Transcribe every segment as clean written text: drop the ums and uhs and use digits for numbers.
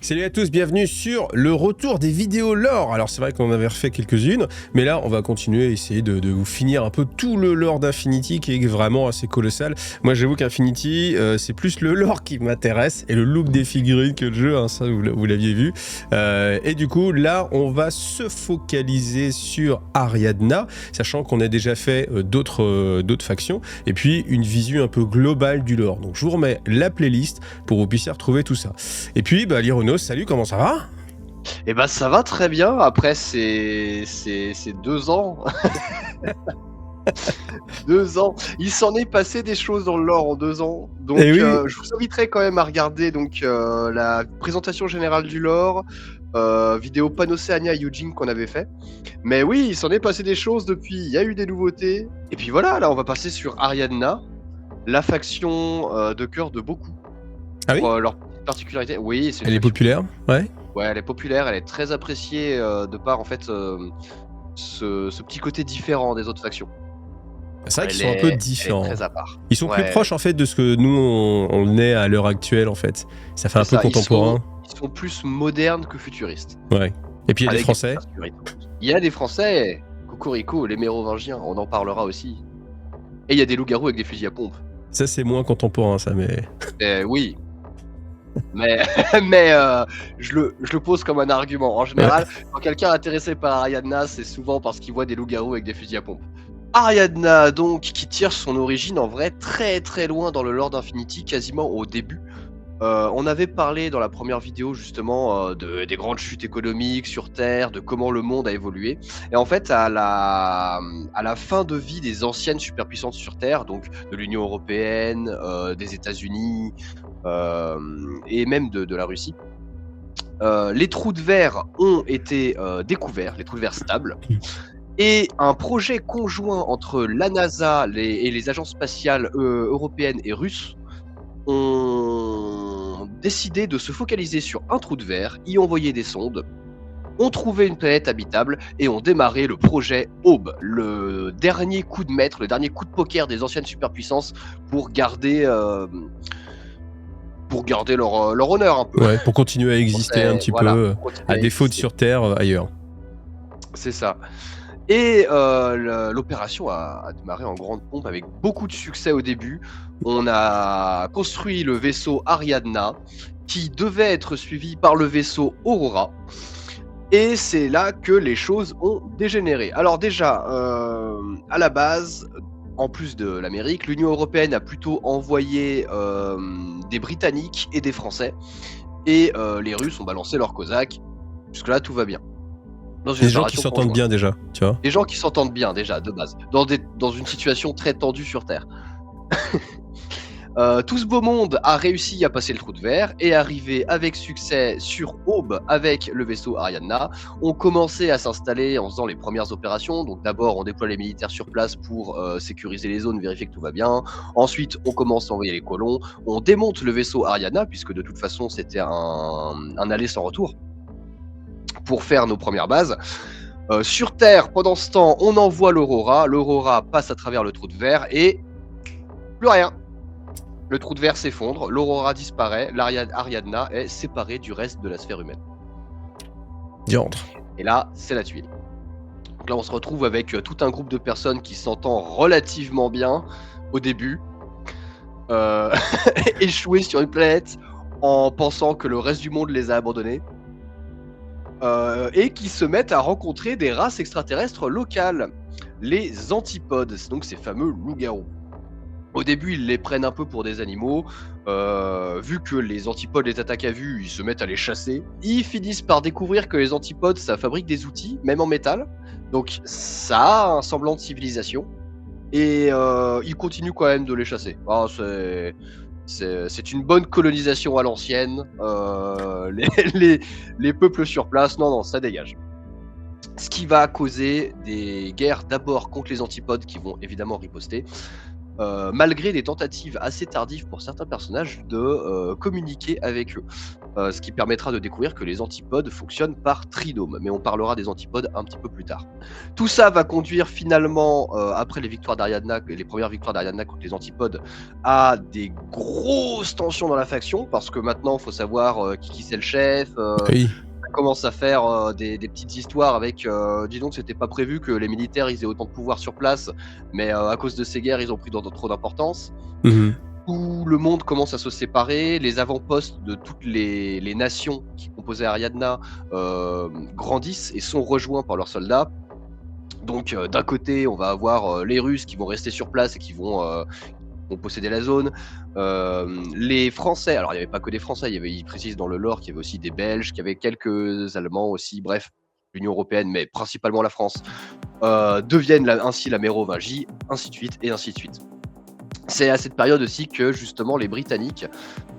Salut à tous, bienvenue sur le retour des vidéos lore. Alors c'est vrai qu'on en avait refait quelques-unes, mais là on va continuer à essayer de vous finir un peu tout le lore d'Infinity qui est vraiment assez colossal. Moi j'avoue qu'Infinity c'est plus le lore qui m'intéresse et le look des figurines que le jeu, hein, ça vous l'aviez vu. Et du coup là on va se focaliser sur Ariadna, sachant qu'on a déjà fait d'autres factions, et puis une visu un peu globale du lore. Donc je vous remets la playlist pour que vous puissiez retrouver tout ça. Et puis Lironos, salut, comment ça va? Eh ben ça va très bien, après c'est 2 ans. 2 ans. Il s'en est passé des choses dans le lore en 2 ans. Donc oui. je vous inviterai quand même à regarder la présentation générale du lore, vidéo Panocéania Eugene qu'on avait fait. Mais oui, il s'en est passé des choses depuis, il y a eu des nouveautés. Et puis voilà, là on va passer sur Ariadna, la faction de cœur de beaucoup. Ah oui? Pour leur particularité. Oui, elle est populaire, ouais. Ouais, elle est populaire, elle est très appréciée de par en fait ce petit côté différent des autres factions. C'est vrai qu'ils sont un peu différents. Très à part. Ils sont plus proches en fait de ce que nous on est à l'heure actuelle en fait. Ça fait un peu contemporain. Ils sont plus modernes que futuristes. Ouais. Et puis il y a des Français. Il y a des Français. Cocorico, les Mérovingiens, on en parlera aussi. Et il y a des loups-garous avec des fusils à pompe. Ça c'est moins contemporain ça, mais. Oui. Mais je le pose comme un argument. En général, quand quelqu'un est intéressé par Ariadna, c'est souvent parce qu'il voit des loups-garous avec des fusils à pompe. Ariadna, donc, qui tire son origine en vrai très très loin dans le lore d'Infinity, quasiment au début. On avait parlé dans la première vidéo justement des grandes chutes économiques sur Terre, de comment le monde a évolué. Et en fait, à la fin de vie des anciennes superpuissances sur Terre, donc de l'Union Européenne, des États-Unis et même de la Russie, les trous de verre ont été découverts, les trous de verre stables. Et un projet conjoint entre la NASA et les agences spatiales européennes et russes ont décidé de se focaliser sur un trou de verre, y envoyer des sondes, ont trouvé une planète habitable et ont démarré le projet Aube, le dernier coup de maître, le dernier coup de poker des anciennes superpuissances pour garder leur honneur un peu. Ouais, pour continuer à exister un petit peu, à défaut de sur Terre ailleurs. C'est ça. Et l'opération a démarré en grande pompe avec beaucoup de succès au début. On a construit le vaisseau Ariadna qui devait être suivi par le vaisseau Aurora. Et c'est là que les choses ont dégénéré. Alors déjà, à la base, en plus de l'Amérique, l'Union Européenne a plutôt envoyé des Britanniques et des Français. Et les Russes ont balancé leurs Cosaques. Jusque-là, tout va bien. Des gens qui s'entendent bien déjà, tu vois. Des gens qui s'entendent bien déjà, de base. Dans une situation très tendue sur Terre. Tout ce beau monde a réussi à passer le trou de verre et arrivé avec succès sur Aube avec le vaisseau Ariadna. On commençait à s'installer en faisant les premières opérations. Donc d'abord, on déploie les militaires sur place pour sécuriser les zones, vérifier que tout va bien. Ensuite, on commence à envoyer les colons. On démonte le vaisseau Ariadna, puisque de toute façon, c'était un aller sans retour pour faire nos premières bases. Sur Terre, pendant ce temps, on envoie l'Aurora. L'Aurora passe à travers le trou de verre et plus rien. Le trou de verre s'effondre, l'Aurora disparaît, l'Ariadna est séparée du reste de la sphère humaine. Diantre. Et là, c'est la tuile. Donc là, on se retrouve avec tout un groupe de personnes qui s'entend relativement bien au début, échouées sur une planète en pensant que le reste du monde les a abandonnés. Et qui se mettent à rencontrer des races extraterrestres locales, les antipodes, donc ces fameux loups-garous. Au début, ils les prennent un peu pour des animaux. Vu que les antipodes les attaquent à vue, ils se mettent à les chasser. Ils finissent par découvrir que les antipodes, ça fabrique des outils, même en métal. Donc ça a un semblant de civilisation. Et ils continuent quand même de les chasser. Ah, c'est une bonne colonisation à l'ancienne. Les peuples sur place, non, ça dégage. Ce qui va causer des guerres d'abord contre les antipodes qui vont évidemment riposter. malgré des tentatives assez tardives pour certains personnages de communiquer avec eux. Ce qui permettra de découvrir que les antipodes fonctionnent par trinôme, mais on parlera des antipodes un petit peu plus tard. Tout ça va conduire finalement, après les premières victoires d'Ariadna contre les antipodes, à des grosses tensions dans la faction, parce que maintenant il faut savoir qui c'est le chef. Oui. Ça commence à faire des petites histoires avec dis donc c'était pas prévu que les militaires ils aient autant de pouvoir sur place, mais à cause de ces guerres ils ont pris trop d'importance. Mhm. Où le monde commence à se séparer, les avant-postes de toutes les nations qui composaient Ariadna grandissent et sont rejoints par leurs soldats. Donc d'un côté on va avoir les Russes qui vont rester sur place et qui vont posséder la zone. Les Français, alors il n'y avait pas que des Français, ils précisent dans le lore qu'il y avait aussi des Belges, qu'il y avait quelques Allemands aussi, bref, l'Union Européenne, mais principalement la France, deviennent ainsi la Mérovingie, ainsi de suite, et ainsi de suite. C'est à cette période aussi que justement les Britanniques,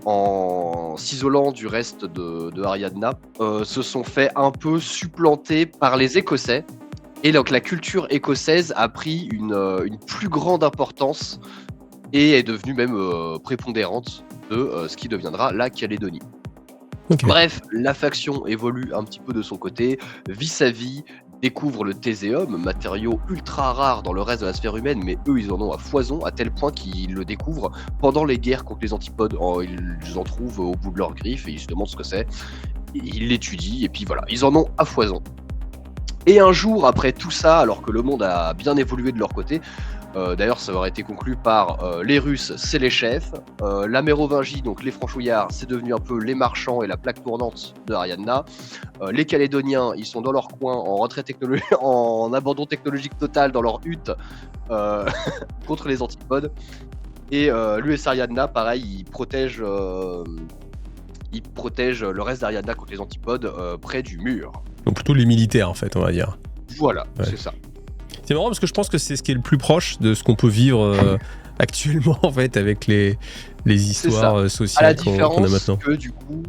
en s'isolant du reste de Ariadna, se sont fait un peu supplanter par les Écossais. Et donc la culture écossaise a pris une plus grande importance et est devenue même prépondérante de ce qui deviendra la Calédonie. Ok. Bref, la faction évolue un petit peu de son côté, vit sa vie, découvre le théséum, matériau ultra rare dans le reste de la sphère humaine, mais eux ils en ont à foison, à tel point qu'ils le découvrent pendant les guerres contre les antipodes. Ils en trouvent au bout de leurs griffes et ils se demandent ce que c'est. Ils l'étudient et puis voilà, ils en ont à foison. Et un jour, après tout ça, alors que le monde a bien évolué de leur côté, d'ailleurs ça aurait été conclu par les Russes, c'est les chefs, la Mérovingie, donc les franchouillards, c'est devenu un peu les marchands et la plaque tournante de Ariadna, les Calédoniens, ils sont dans leur coin, en retrait technologique, en abandon technologique total dans leur hutte contre les antipodes, et l'US Ariadna, pareil, il protège le reste d'Ariadna contre les antipodes près du mur. Donc plutôt les militaires en fait, on va dire. Voilà, Ouais. c'est ça. C'est marrant parce que je pense que c'est ce qui est le plus proche de ce qu'on peut vivre actuellement en fait avec les histoires À la sociales qu'on a différence maintenant. que du coup,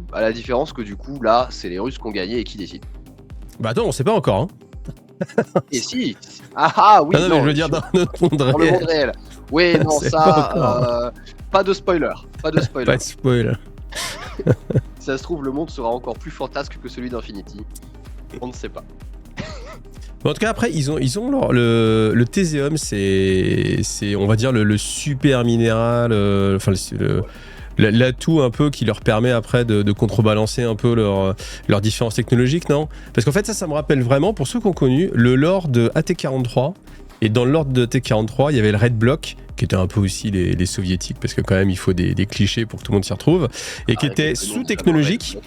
là, c'est les Russes qui ont gagné et qui décident. Bah attends, on sait pas encore. Hein. Et si Ah oui, Ah non, mais je veux dire dans notre monde dans le réel. monde réel. Oui, non, C'est pas ça, pas de spoiler. Pas de spoiler. Pas de spoil. Si ça se trouve, le monde sera encore plus fantasque que celui d'Infinity. On ne sait pas. Mais en tout cas, après, ils ont le théséum, c'est on va dire le super minéral, enfin l'atout un peu qui leur permet après de contrebalancer un peu leurs différences technologiques, non? Parce qu'en fait, ça me rappelle vraiment, pour ceux qui ont connu, le lore de AT-43. Et dans le lore de AT-43, il y avait le Red Bloc, qui était un peu aussi les soviétiques, parce que quand même, il faut des clichés pour que tout le monde s'y retrouve, et qui était sous-technologique,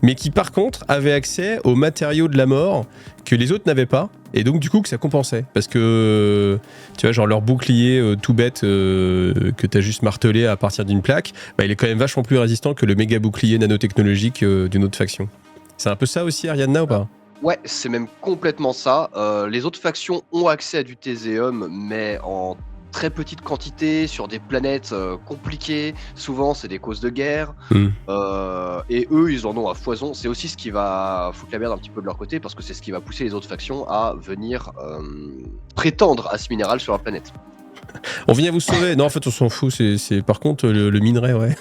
mais qui par contre avait accès aux matériaux de la mort que les autres n'avaient pas, et donc du coup que ça compensait, parce que tu vois, genre leur bouclier tout bête que t'as juste martelé à partir d'une plaque, bah, il est quand même vachement plus résistant que le méga bouclier nanotechnologique d'une autre faction. C'est un peu ça aussi Ariadna ou pas? Ouais, c'est même complètement ça. Les autres factions ont accès à du théséum, mais en très petite quantité, sur des planètes compliquées. Souvent, c'est des causes de guerre. Et eux, ils en ont à foison. C'est aussi ce qui va foutre la merde un petit peu de leur côté, parce que c'est ce qui va pousser les autres factions à venir prétendre à ce minéral sur leur planète. On vient vous sauver. Non, en fait, on s'en fout. C'est par contre le minerai, ouais.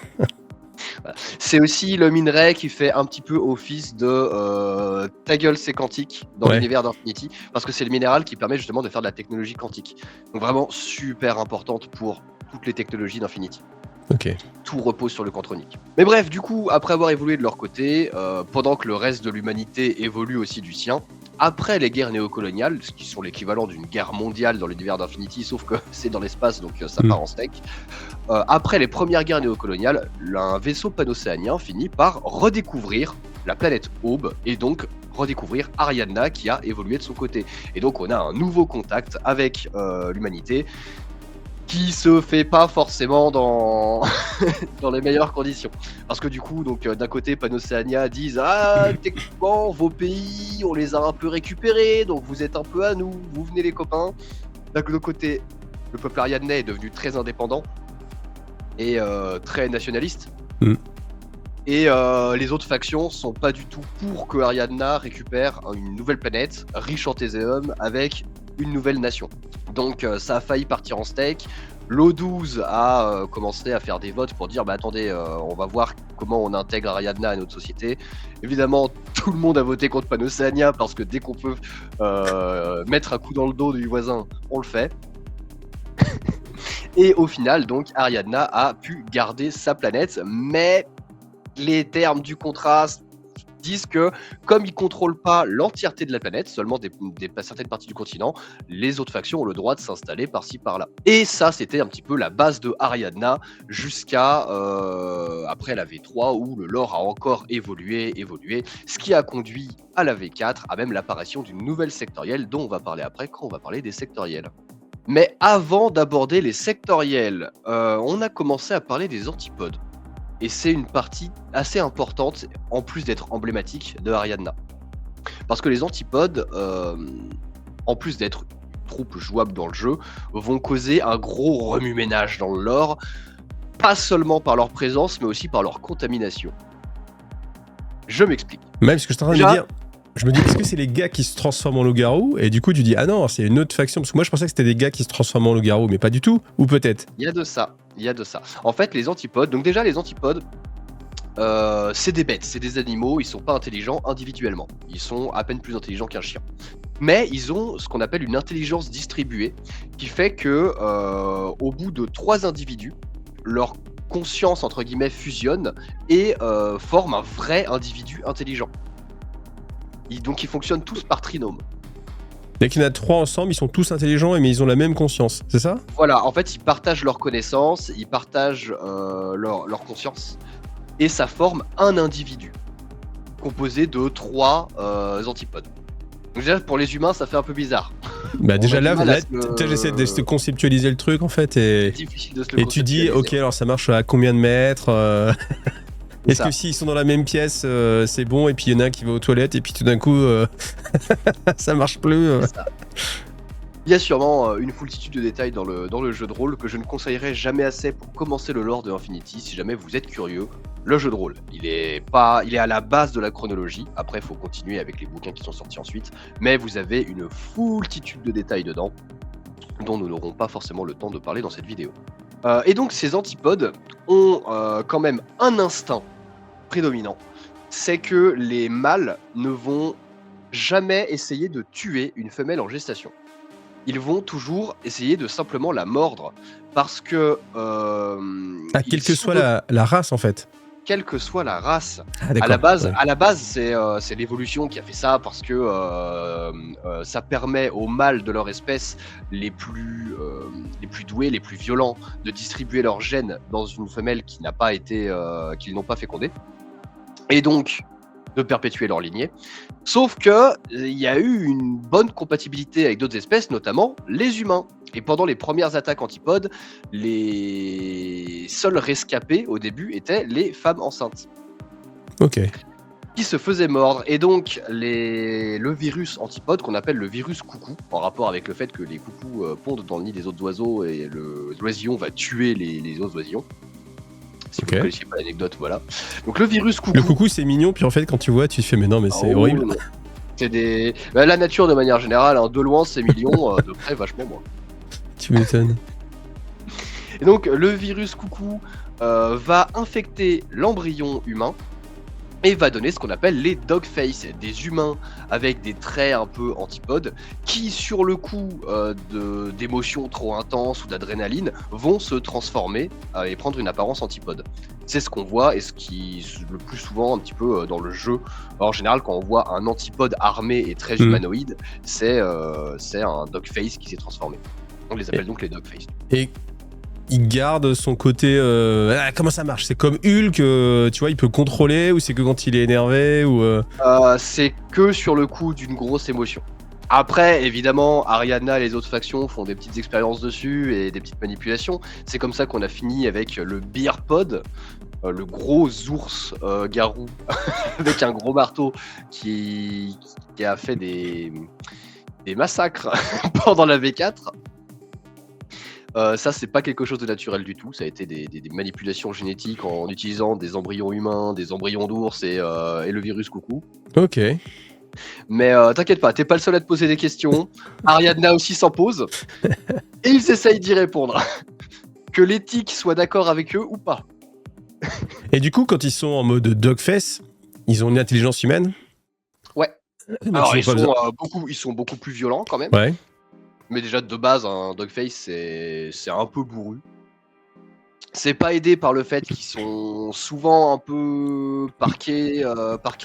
C'est aussi le minerai qui fait un petit peu office de ta gueule c'est quantique dans l'univers d'Infinity, parce que c'est le minéral qui permet justement de faire de la technologie quantique. Donc vraiment super importante pour toutes les technologies d'Infinity. Ok. Tout repose sur le quantronique. Mais bref, du coup, après avoir évolué de leur côté, pendant que le reste de l'humanité évolue aussi du sien, après les guerres néocoloniales, ce qui sont l'équivalent d'une guerre mondiale dans l'univers d'Infinity, sauf que c'est dans l'espace, donc ça part en steak. Après les premières guerres néocoloniales, un vaisseau panocéanien finit par redécouvrir la planète Aube, et donc redécouvrir Ariadna qui a évolué de son côté. Et donc on a un nouveau contact avec l'humanité, qui se fait pas forcément dans dans les meilleures conditions, parce que du coup donc d'un côté Panocéania disent techniquement vos pays on les a un peu récupérés, donc vous êtes un peu à nous, vous venez les copains. D'un autre côté le peuple ariadnais est devenu très indépendant et très nationaliste. Et les autres factions sont pas du tout pour que Ariadna récupère une nouvelle planète riche en théséum avec une nouvelle nation. Donc ça a failli partir en steak. L'O12 a commencé à faire des votes pour dire attendez, on va voir comment on intègre Ariadna à notre société. Évidemment, tout le monde a voté contre Panocéania parce que dès qu'on peut mettre un coup dans le dos du voisin, on le fait. Et au final, donc, Ariadna a pu garder sa planète, mais les termes du contrat disent que comme ils contrôlent pas l'entièreté de la planète, seulement certaines parties du continent, les autres factions ont le droit de s'installer par-ci par-là. Et ça, c'était un petit peu la base de Ariadna jusqu'à après la V3 où le lore a encore évolué, ce qui a conduit à la V4, à même l'apparition d'une nouvelle sectorielle dont on va parler après quand on va parler des sectoriels. Mais avant d'aborder les sectoriels, on a commencé à parler des antipodes. Et c'est une partie assez importante, en plus d'être emblématique, de Ariadna. Parce que les antipodes, en plus d'être une troupe jouable dans le jeu, vont causer un gros remue-ménage dans le lore, pas seulement par leur présence, mais aussi par leur contamination. Je m'explique. Même ce que je suis en train de me dire, je me dis, est-ce que c'est les gars qui se transforment en loup-garou? Et du coup, tu dis, ah non, c'est une autre faction. Parce que moi, je pensais que c'était des gars qui se transforment en loup-garou, mais pas du tout. Ou peut-être. Il y a de ça. En fait, les antipodes, donc déjà, les antipodes, c'est des bêtes, c'est des animaux, ils sont pas intelligents individuellement. Ils sont à peine plus intelligents qu'un chien. Mais ils ont ce qu'on appelle une intelligence distribuée, qui fait que au bout de 3 individus, leur conscience entre guillemets fusionne et forme un vrai individu intelligent. Donc ils fonctionnent tous par trinôme. Dès qu'il y en a 3 ensemble, ils sont tous intelligents mais ils ont la même conscience, c'est ça? Voilà, en fait, ils partagent leurs connaissances, ils partagent leur conscience, et ça forme un individu composé de 3 antipodes. Donc déjà, pour les humains, ça fait un peu bizarre. Bah déjà là j'essaie de conceptualiser le truc en fait, et difficile de se le tu dis, ok, alors ça marche à combien de mètres Est-ce que s'ils sont dans la même pièce, c'est bon, et puis il y en a un qui va aux toilettes, et puis tout d'un coup, ça marche plus Ça. Il y a sûrement une foultitude de détails dans le jeu de rôle que je ne conseillerais jamais assez pour commencer le lore de Infinity. Si jamais vous êtes curieux, le jeu de rôle, il est à la base de la chronologie. Après, il faut continuer avec les bouquins qui sont sortis ensuite. Mais vous avez une foultitude de détails dedans, dont nous n'aurons pas forcément le temps de parler dans cette vidéo. Et donc, ces antipodes ont quand même un instinct prédominant. C'est que les mâles ne vont jamais essayer de tuer une femelle en gestation. Ils vont toujours essayer de simplement la mordre parce que... quelle que soit la race en fait. Quelle que soit la race. Ah, à la base, c'est l'évolution qui a fait ça parce que ça permet aux mâles de leur espèce les plus doués, les plus violents, de distribuer leurs gènes dans une femelle qu'ils n'ont pas fécondée. Et donc, de perpétuer leur lignée. Sauf que il y a eu une bonne compatibilité avec d'autres espèces, notamment les humains. Et pendant les premières attaques antipodes, les seuls rescapés au début étaient les femmes enceintes. Ok. Qui se faisaient mordre. Et donc, le virus antipode, qu'on appelle le virus coucou, en rapport avec le fait que les coucous pondent dans le nid des autres oiseaux et l'oisillon va tuer les autres oisillons. Si vous ne connaissiez pas l'anecdote, voilà. Donc le virus coucou. Le coucou c'est mignon, puis en fait quand tu vois, tu te fais mais non, mais c'est horrible. C'est la nature de manière générale, hein, de loin c'est mignon, de près vachement moins. Tu m'étonnes. Et donc le virus coucou va infecter l'embryon humain et va donner ce qu'on appelle les dogface, des humains avec des traits un peu antipodes qui, sur le coup d'émotions trop intenses ou d'adrénaline, vont se transformer et prendre une apparence antipode. C'est ce qu'on voit et ce qui, le plus souvent un petit peu dans le jeu, en général quand on voit un antipode armé et très humanoïde, c'est un dogface qui s'est transformé. On les appelle donc les dogface. Et il garde son côté... comment ça marche? C'est comme Hulk, tu vois, il peut contrôler, ou c'est que quand il est énervé ou c'est que sur le coup d'une grosse émotion. Après, évidemment, Ariadna et les autres factions font des petites expériences dessus et des petites manipulations. C'est comme ça qu'on a fini avec le Beerpod, le gros ours garou avec un gros marteau qui a fait des massacres pendant la V4. Ça, c'est pas quelque chose de naturel du tout. Ça a été des manipulations génétiques en utilisant des embryons humains, des embryons d'ours et le virus coucou. Ok. Mais t'inquiète pas, t'es pas le seul à te poser des questions. Ariadna aussi s'en pose. Et ils essayent d'y répondre. que l'éthique soit d'accord avec eux ou pas. Et du coup, quand ils sont en mode dogface, ils ont une intelligence humaine? Ouais. Donc, Alors, ils ont pas besoin- ils sont beaucoup plus violents quand même. Ouais. Mais déjà, de base, un dogface, c'est un peu bourru. C'est pas aidé par le fait qu'ils sont souvent un peu parqués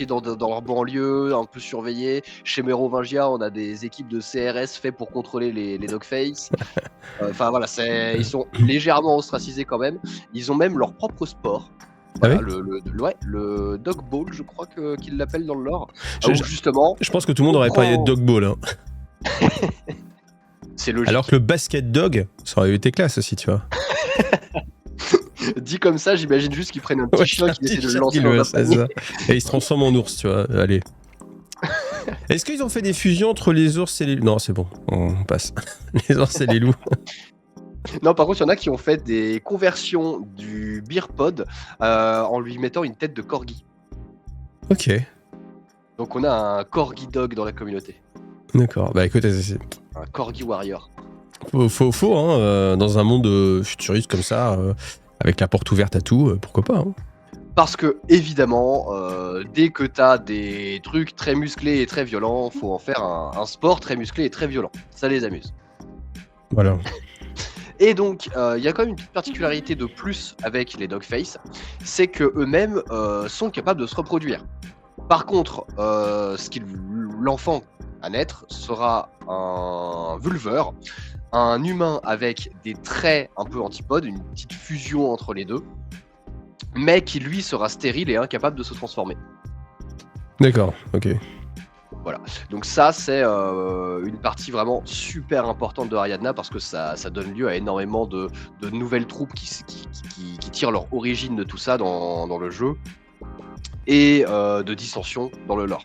dans leur banlieue, un peu surveillés. Chez Mérovingia, on a des équipes de CRS faites pour contrôler les dogface. Enfin voilà, ils sont légèrement ostracisés quand même. Ils ont même leur propre sport. Voilà, Ah oui le dog ball, je crois qu'ils l'appellent dans le lore. Je- Où je- justement, Je pense que tout le monde aurait parlé de dog ball. Hein. c'est logique. Alors que le basket dog, ça aurait été classe aussi, tu vois. Dit comme ça, j'imagine juste qu'ils prennent un petit chien qui essaie de le lancer dans un c'est panier. ça. Et il se transforme en ours, tu vois. Allez. Est-ce qu'ils ont fait des fusions entre les ours et les loups? Non, c'est bon, on passe. Les ours et les loups. Non, par contre, il y en a qui ont fait des conversions du beer pod en lui mettant une tête de corgi. Ok, Donc on a un corgi dog dans la communauté. d'accord. Bah écoute, Un corgi warrior. faut hein, dans un monde futuriste comme ça, avec la porte ouverte à tout, pourquoi pas hein. Parce que, évidemment, dès que t'as des trucs très musclés et très violents, faut en faire un sport très musclé et très violent. Ça les amuse. Voilà. Et donc, il y a quand même une petite particularité de plus avec les dogface, c'est que eux-mêmes sont capables de se reproduire. Par contre, l'enfant à naître sera un vulveur, un humain avec des traits un peu antipodes, une petite fusion entre les deux, mais qui lui sera stérile et incapable de se transformer. D'accord, ok. Donc ça, c'est une partie vraiment super importante de Ariadna parce que ça donne lieu à énormément de nouvelles troupes qui tirent leur origine de tout ça dans le jeu et de dissensions dans le lore.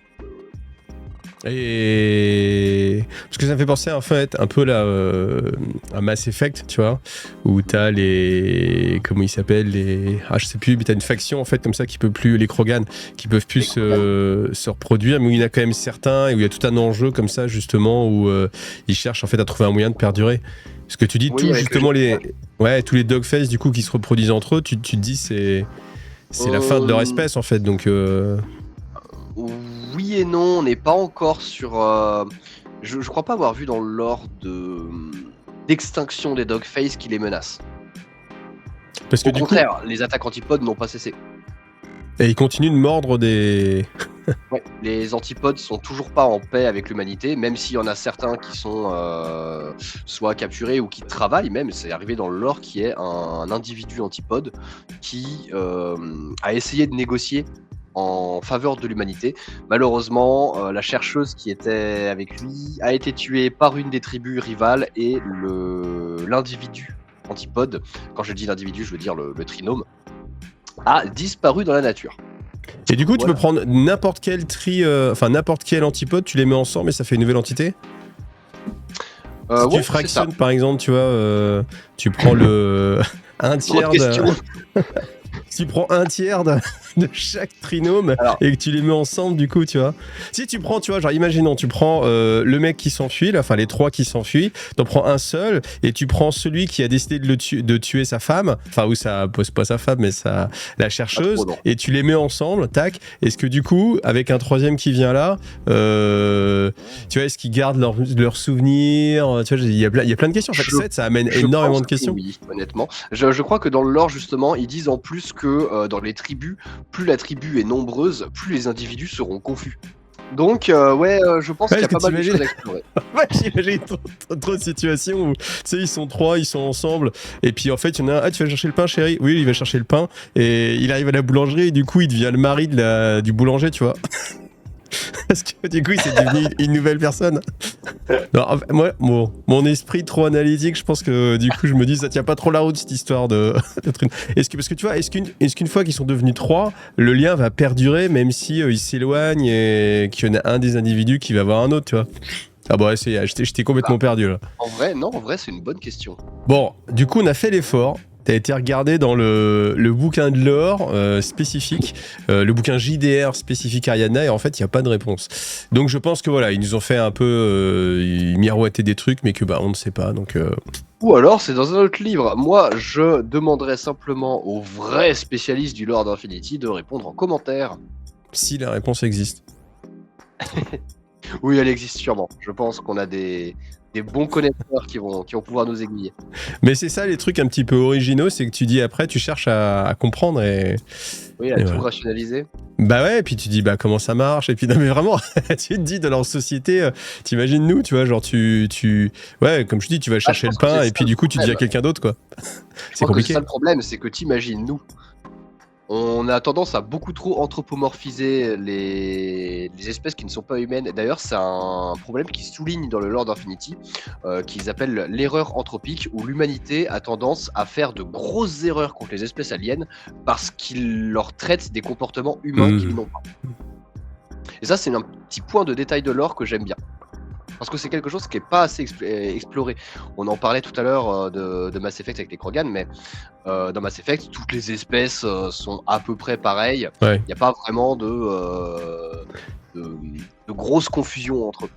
Et parce que ça me fait penser en fait un peu là à Mass Effect, tu vois, où t'as les comment ils s'appellent les je sais plus, mais t'as une faction en fait comme ça qui peut plus les Krogan qui peuvent plus se reproduire, mais où il y en a quand même certains et où il y a tout un enjeu comme ça justement où ils cherchent en fait à trouver un moyen de perdurer. Ce que tu dis, Oui, tout justement tous les dogface du coup qui se reproduisent entre eux, tu te dis c'est la fin de leur espèce en fait, donc. Oui et non, on n'est pas encore sur. Je crois pas avoir vu dans le lore d'extinction des dogface qui les menacent. Parce que Au contraire, les attaques antipodes n'ont pas cessé. Et ils continuent de mordre des. Ouais, les antipodes sont toujours pas en paix avec l'humanité, même s'il y en a certains qui sont soit capturés ou qui travaillent même. C'est arrivé dans le lore qui est un individu antipode qui a essayé de négocier en faveur de l'humanité. Malheureusement, la chercheuse qui était avec lui a été tuée par une des tribus rivales et l'individu antipode, quand je dis l'individu, je veux dire le trinôme, a disparu dans la nature. Et du coup, tu peux prendre n'importe quel n'importe quel antipode, tu les mets ensemble et ça fait une nouvelle entité. Si tu fractionnes, par exemple, tu vois, tu prends un tiers si tu prends un tiers de chaque trinôme et que tu les mets ensemble, du coup, tu vois. Si tu prends, tu vois, genre, imaginons, tu prends le mec qui s'enfuit, enfin les trois qui s'enfuient, t'en prends un seul et tu prends celui qui a décidé de tuer sa femme, enfin, ou ça pose pas sa femme, mais la chercheuse, et tu les mets ensemble, tac. Est-ce que du coup, avec un troisième qui vient là, tu vois, est-ce qu'ils gardent leurs souvenirs? Tu vois, il y a plein de questions. En fait, ça amène énormément de questions. Oui, honnêtement. Je crois que dans le lore, justement, ils disent en plus que dans les tribus, plus la tribu est nombreuse, plus les individus seront confus. Donc, je pense qu'il y a pas mal de choses à explorer. Ouais, j'imagine trop de situations où, tu sais, ils sont trois, ils sont ensemble, et puis en fait, il y en a un, tu vas chercher le pain, chérie? Oui, il va chercher le pain, et il arrive à la boulangerie, et du coup, il devient le mari du boulanger, tu vois. Parce que du coup, il s'est devenu une nouvelle personne. Non, en fait, moi, mon esprit trop analytique, je pense que du coup, je me dis, ça tient pas trop la route cette histoire d'être une. Parce que tu vois, est-ce qu'une fois qu'ils sont devenus trois, le lien va perdurer, même si ils s'éloignent et qu'il y en a un des individus qui va voir un autre, tu vois? Ah bon, j'étais complètement perdu là. En vrai, c'est une bonne question. Bon, du coup, on a fait l'effort. T'as été regardé dans le bouquin de lore spécifique, le bouquin JDR spécifique Ariadna, et en fait, il n'y a pas de réponse. Donc je pense que voilà, ils nous ont fait un peu miroiter des trucs, mais que on ne sait pas. Donc Ou alors c'est dans un autre livre. Moi, je demanderais simplement aux vrais spécialistes du lore d'Infinity de répondre en commentaire. si la réponse existe. Oui, elle existe sûrement. Je pense qu'on a des bons connaisseurs qui vont pouvoir nous aiguiller. Mais c'est ça les trucs un petit peu originaux, c'est que tu dis après, tu cherches à comprendre et. Oui, à Et tout voilà. rationaliser. Bah ouais, et puis tu dis comment ça marche, et puis non mais vraiment, tu te dis dans leur société, t'imagines nous, tu vois, genre ouais, comme je dis, tu vas chercher le pense que pain, c'est et ça puis le du coup tu dis à problème. quelqu'un d'autre, quoi. Je C'est pense que c'est compliqué. ça le problème, c'est que t'imagines nous. On a tendance à beaucoup trop anthropomorphiser les espèces qui ne sont pas humaines. D'ailleurs, c'est un problème qui souligne dans le lore d'Infinity, qu'ils appellent l'erreur anthropique, où l'humanité a tendance à faire de grosses erreurs contre les espèces aliens parce qu'ils leur traitent des comportements humains qu'ils n'ont pas. Et ça, c'est un petit point de détail de lore que j'aime bien. Parce que c'est quelque chose qui n'est pas assez exploré. On en parlait tout à l'heure de Mass Effect avec les Krogan, mais dans Mass Effect, toutes les espèces sont à peu près pareilles. Ouais. Il n'y a pas vraiment de grosses confusions entre eux.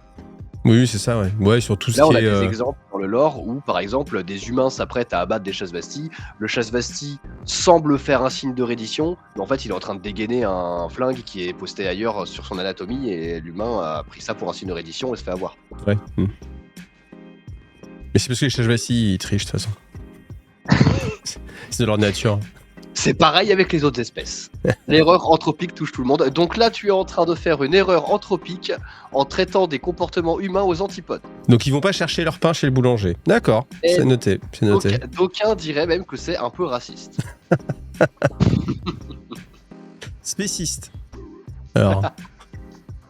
Oui, c'est ça, ouais. Ouais, sur tout ce Là, qui on a est. des exemples dans le lore où, par exemple, des humains s'apprêtent à abattre des chassevastis. Le chassevasti semble faire un signe de reddition, mais en fait, il est en train de dégainer un flingue qui est posté ailleurs sur son anatomie, et l'humain a pris ça pour un signe de reddition et se fait avoir. Ouais. Mais c'est parce que les Shajvassi, ils trichent, de toute façon. C'est de leur nature. C'est pareil avec les autres espèces. L'erreur anthropique touche tout le monde. Donc là, tu es en train de faire une erreur anthropique en traitant des comportements humains aux antipodes. Donc ils vont pas chercher leur pain chez le boulanger. D'accord, Et c'est noté, c'est noté. D'aucuns diraient même que c'est un peu raciste. Spéciste. Alors,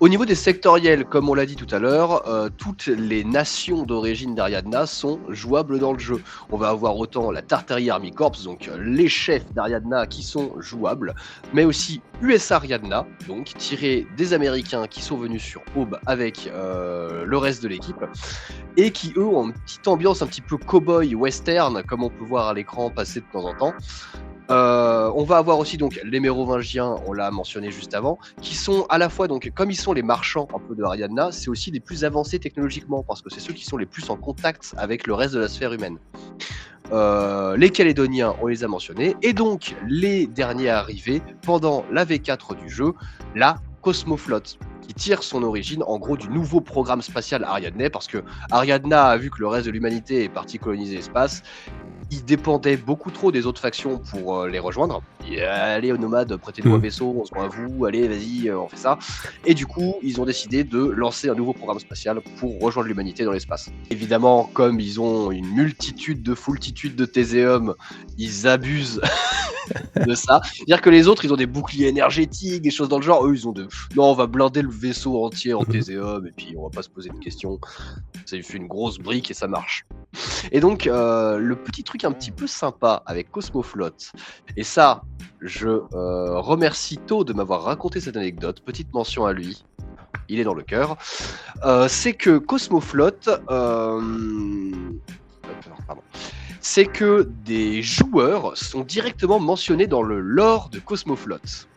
Au niveau des sectoriels, comme on l'a dit tout à l'heure, toutes les nations d'origine d'Ariadna sont jouables dans le jeu. On va avoir autant la Tartary Army Corps, donc les chefs d'Ariadna qui sont jouables, mais aussi US Ariadna, donc tiré des Américains qui sont venus sur Aube avec le reste de l'équipe, et qui eux ont une petite ambiance un petit peu cow-boy western, comme on peut voir à l'écran passer de temps en temps. On va avoir aussi donc les Mérovingiens, on l'a mentionné juste avant, qui sont à la fois, donc comme ils sont les marchands un peu de Ariadna, c'est aussi les plus avancés technologiquement, parce que c'est ceux qui sont les plus en contact avec le reste de la sphère humaine. Les Calédoniens, on les a mentionnés, et donc les derniers arrivés pendant la V4 du jeu, la Cosmoflotte, qui tire son origine en gros du nouveau programme spatial Ariadne, parce que Ariadna a vu que le reste de l'humanité est parti coloniser l'espace. Ils dépendaient beaucoup trop des autres factions pour les rejoindre. Et, allez, aux nomades, prêtez-nous un vaisseau, on se joint à vous, allez, vas-y, on fait ça. Et du coup, ils ont décidé de lancer un nouveau programme spatial pour rejoindre l'humanité dans l'espace. Évidemment, comme ils ont une multitude de foultitudes de Théséum, ils abusent de ça. C'est-à-dire que les autres, ils ont des boucliers énergétiques, des choses dans le genre. Eux, ils ont non, on va blinder le vaisseau entier en Théséum, et puis on va pas se poser de questions. Ça fait une grosse brique et ça marche. Et donc, le petit truc un petit peu sympa avec Cosmoflotte, et ça, je remercie To de m'avoir raconté cette anecdote, petite mention à lui, il est dans le cœur, c'est que Cosmoflotte, c'est que des joueurs sont directement mentionnés dans le lore de Cosmoflotte.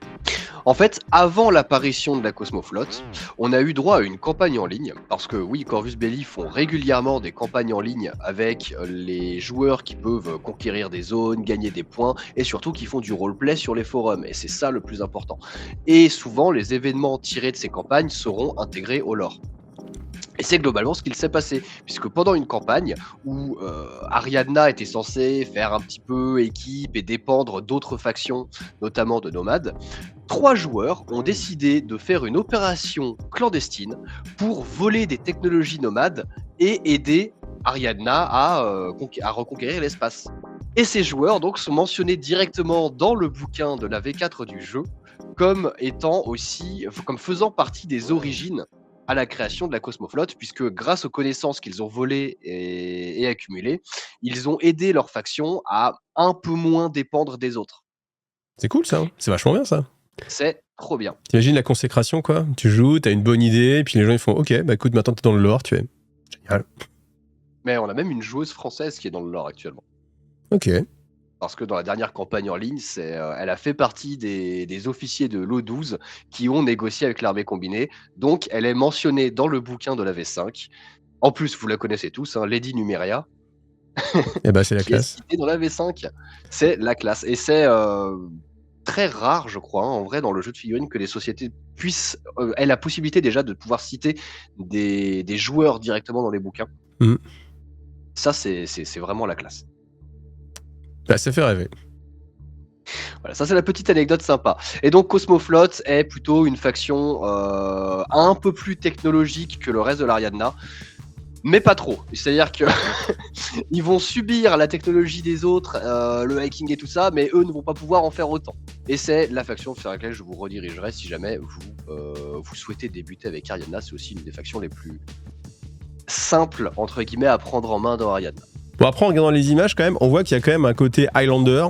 En fait, avant l'apparition de la Cosmoflotte, on a eu droit à une campagne en ligne, parce que oui, Corvus Belli font régulièrement des campagnes en ligne avec les joueurs qui peuvent conquérir des zones, gagner des points, et surtout qui font du roleplay sur les forums, et c'est ça le plus important. Et souvent, les événements tirés de ces campagnes seront intégrés au lore. Et c'est globalement ce qu'il s'est passé, puisque pendant une campagne où Ariadna était censée faire un petit peu équipe et dépendre d'autres factions, notamment de nomades, 3 joueurs ont décidé de faire une opération clandestine pour voler des technologies nomades et aider Ariadna à reconquérir l'espace. Et ces joueurs donc sont mentionnés directement dans le bouquin de la V4 du jeu comme étant aussi, comme faisant partie des origines à la création de la Cosmoflotte, puisque grâce aux connaissances qu'ils ont volées et accumulées, ils ont aidé leur faction à un peu moins dépendre des autres. c'est cool ça, hein. C'est vachement bien ça. C'est trop bien. T'imagines la consécration quoi. Tu joues, t'as une bonne idée, et puis les gens ils font ok, bah écoute, maintenant t'es dans le lore, tu es. Génial. Mais on a même une joueuse française qui est dans le lore actuellement. Ok. Parce que dans la dernière campagne en ligne, elle a fait partie des officiers de l'O12 qui ont négocié avec l'armée combinée. Donc, elle est mentionnée dans le bouquin de la V5. En plus, vous la connaissez tous, hein, Lady Numeria, Et bah, c'est la qui est classe. citée dans la V5. C'est la classe. Et c'est très rare, je crois, hein, en vrai, dans le jeu de figurines, que les sociétés aient la possibilité déjà de pouvoir citer des joueurs directement dans les bouquins. Mhm. Ça, c'est vraiment la classe. Bah, ça fait rêver. Voilà, ça c'est la petite anecdote sympa. Et donc Cosmoflot est plutôt une faction un peu plus technologique que le reste de l'Ariadna, mais pas trop. C'est-à-dire que ils vont subir la technologie des autres, le hacking et tout ça, mais eux ne vont pas pouvoir en faire autant. Et c'est la faction vers laquelle je vous redirigerai si jamais vous souhaitez débuter avec Ariadna. C'est aussi une des factions les plus simples entre guillemets à prendre en main dans Ariadna. Bon, après, en regardant les images, quand même, on voit qu'il y a quand même un côté Highlander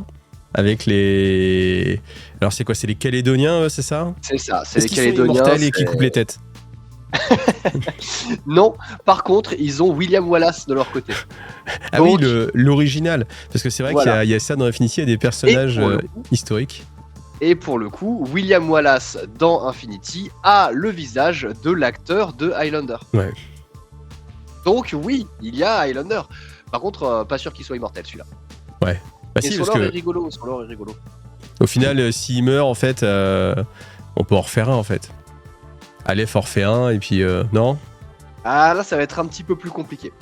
avec les. Alors, c'est quoi? C'est les Calédoniens, c'est ça? C'est ça, c'est Est-ce les qu'ils sont Calédoniens. immortels et qui coupent les têtes? Non, par contre, ils ont William Wallace de leur côté. Ah Donc, oui, l'original. Parce que c'est vrai Voilà. qu'il y a ça dans Infinity, il y a des personnages Et pour le coup- historiques. Et pour le coup, William Wallace dans Infinity a le visage de l'acteur de Highlander. Ouais. Donc oui, il y a Highlander. Par contre, pas sûr qu'il soit immortel celui-là. Bah Et si, son parce lore est que rigolo, son lore est rigolo. au final, s'il meurt, en fait, on peut en refaire un, en fait. Aleph en refait un, et puis non. Ah là, ça va être un petit peu plus compliqué.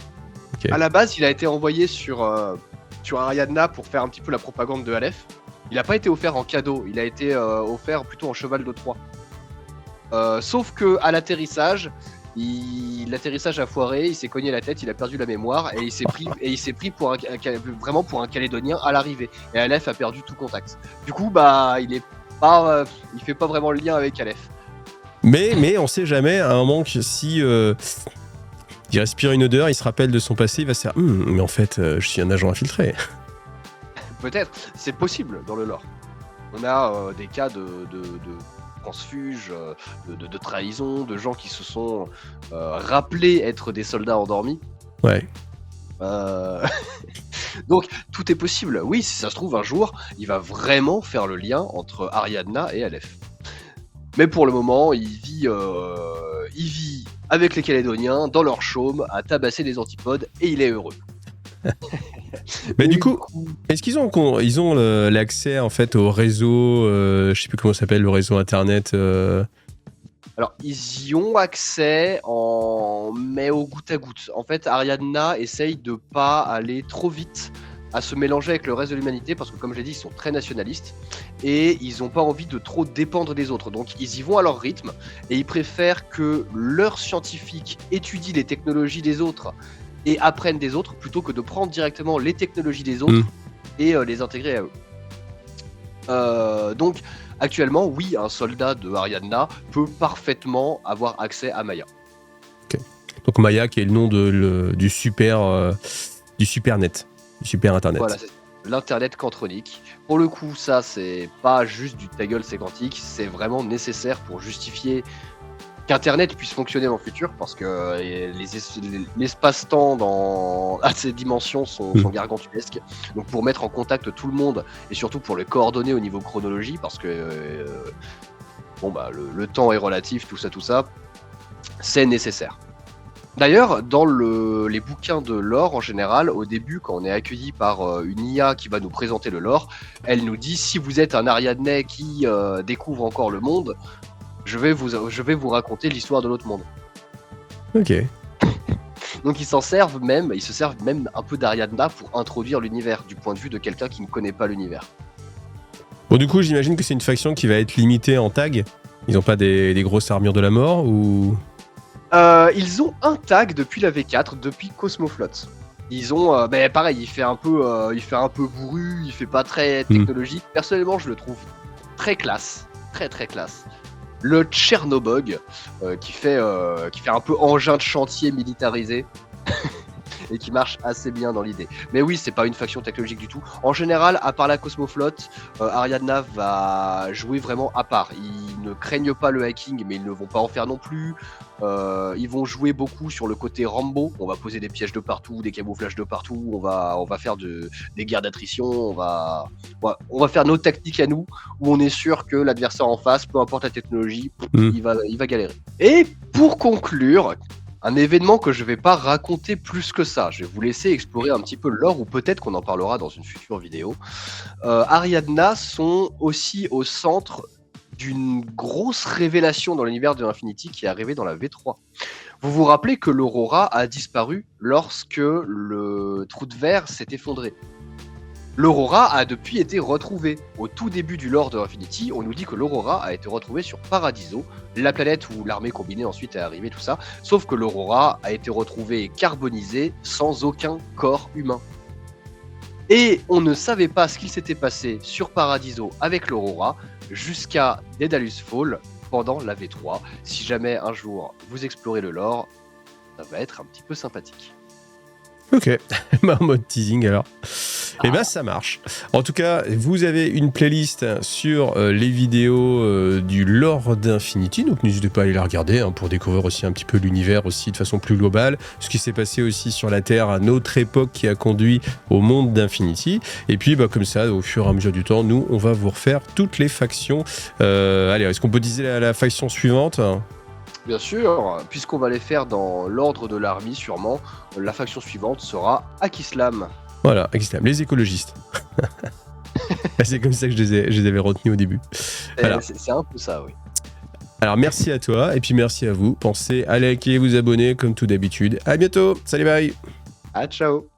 Ok. À la base, il a été envoyé sur Ariadna pour faire un petit peu la propagande de Aleph. Il n'a pas été offert en cadeau, il a été offert plutôt en cheval de Troie. Sauf que à l'atterrissage, l'atterrissage a foiré, il s'est cogné la tête, il a perdu la mémoire et il s'est pris pour vraiment pour un Calédonien à l'arrivée. Et Aleph a perdu tout contact. Du coup, bah, il fait pas vraiment le lien avec Aleph. Mais on sait jamais, à un moment, que si il respire une odeur, il se rappelle de son passé, il va se dire mais en fait, je suis un agent infiltré. Peut-être, c'est possible dans le lore. On a des cas de transfuges, de trahison, de gens qui se sont rappelés être des soldats endormis. Ouais. Donc tout est possible. Oui, si ça se trouve un jour, il va vraiment faire le lien entre Ariadna et Aleph. Mais pour le moment, il vit avec les Calédoniens dans leur chaume à tabasser des antipodes et il est heureux. Mais du coup, est-ce qu'ils ont l'accès en fait au réseau, je sais plus comment ça s'appelle, le réseau internet Alors, ils y ont accès, mais au goutte à goutte. En fait, Ariadna essaye de pas aller trop vite à se mélanger avec le reste de l'humanité parce que, comme j'ai dit, ils sont très nationalistes et ils n'ont pas envie de trop dépendre des autres. Donc, ils y vont à leur rythme et ils préfèrent que leurs scientifiques étudient les technologies des autres et apprennent des autres plutôt que de prendre directement les technologies des autres et les intégrer à eux. Donc, actuellement, oui, un soldat de Ariadna peut parfaitement avoir accès à Maya. Okay. Donc Maya qui est le nom du super net, du super internet. Voilà, c'est l'internet cantronique. Pour le coup, ça, c'est pas juste du ta gueule, c'est quantique, c'est vraiment nécessaire pour justifier qu'Internet puisse fonctionner dans le futur, parce que l'espace-temps à ces dimensions sont gargantuesques. Donc pour mettre en contact tout le monde, et surtout pour les coordonner au niveau chronologie, parce que le temps est relatif, tout ça, c'est nécessaire. D'ailleurs, dans les bouquins de lore en général, au début, quand on est accueilli par une IA qui va nous présenter le lore, elle nous dit: si vous êtes un Ariadnais qui découvre encore le monde, je vais vous raconter l'histoire de l'autre monde. Ok. Donc ils se servent même un peu d'Ariadna pour introduire l'univers du point de vue de quelqu'un qui ne connaît pas l'univers. Bon, du coup, j'imagine que c'est une faction qui va être limitée en tag. Ils ont pas des grosses armures de la mort ou... Ils ont un tag depuis la V4, depuis Cosmoflot. Ils ont, pareil, il fait un peu bourru, il fait pas très technologique. Personnellement, je le trouve très classe, très très classe. Le Tchernobog, qui fait un peu engin de chantier militarisé. et qui marche assez bien dans l'idée. Mais oui, c'est pas une faction technologique du tout. En général, à part la Cosmoflotte, Ariadna va jouer vraiment à part. Ils ne craignent pas le hacking, mais ils ne vont pas en faire non plus. Ils vont jouer beaucoup sur le côté Rambo. On va poser des pièges de partout, des camouflages de partout. On va faire des guerres d'attrition. On va faire nos tactiques à nous, où on est sûr que l'adversaire en face, peu importe la technologie, il va galérer. Et pour conclure, un événement que je vais pas raconter plus que ça. Je vais vous laisser explorer un petit peu le lore, ou peut-être qu'on en parlera dans une future vidéo. Ariadna sont aussi au centre d'une grosse révélation dans l'univers de Infinity qui est arrivée dans la V3. Vous vous rappelez que l'Aurora a disparu lorsque le trou de verre s'est effondré. L'Aurora a depuis été retrouvée. Au tout début du lore de Infinity, on nous dit que l'Aurora a été retrouvée sur Paradiso, la planète où l'armée combinée ensuite est arrivée, tout ça. Sauf que l'Aurora a été retrouvée carbonisée sans aucun corps humain. Et on ne savait pas ce qu'il s'était passé sur Paradiso avec l'Aurora jusqu'à Daedalus Fall pendant la V3. Si jamais un jour vous explorez le lore, ça va être un petit peu sympathique. Ok, en mode teasing alors. Et ben ça marche. En tout cas, vous avez une playlist sur les vidéos du lore d'Infinity, donc n'hésitez pas à aller la regarder pour découvrir aussi un petit peu l'univers aussi de façon plus globale, ce qui s'est passé aussi sur la Terre à notre époque qui a conduit au monde d'Infinity. Et puis comme ça, au fur et à mesure du temps, nous on va vous refaire toutes les factions. Allez, est-ce qu'on peut dire la faction suivante ? Bien sûr, puisqu'on va les faire dans l'ordre de l'armée sûrement, la faction suivante sera Akislam. Voilà, Akislam, les écologistes. C'est comme ça que je les avais retenus au début. Voilà. C'est un peu ça, oui. Alors merci à toi, et puis merci à vous. Pensez à liker, vous abonner comme tout d'habitude. À bientôt, salut, bye. Ciao.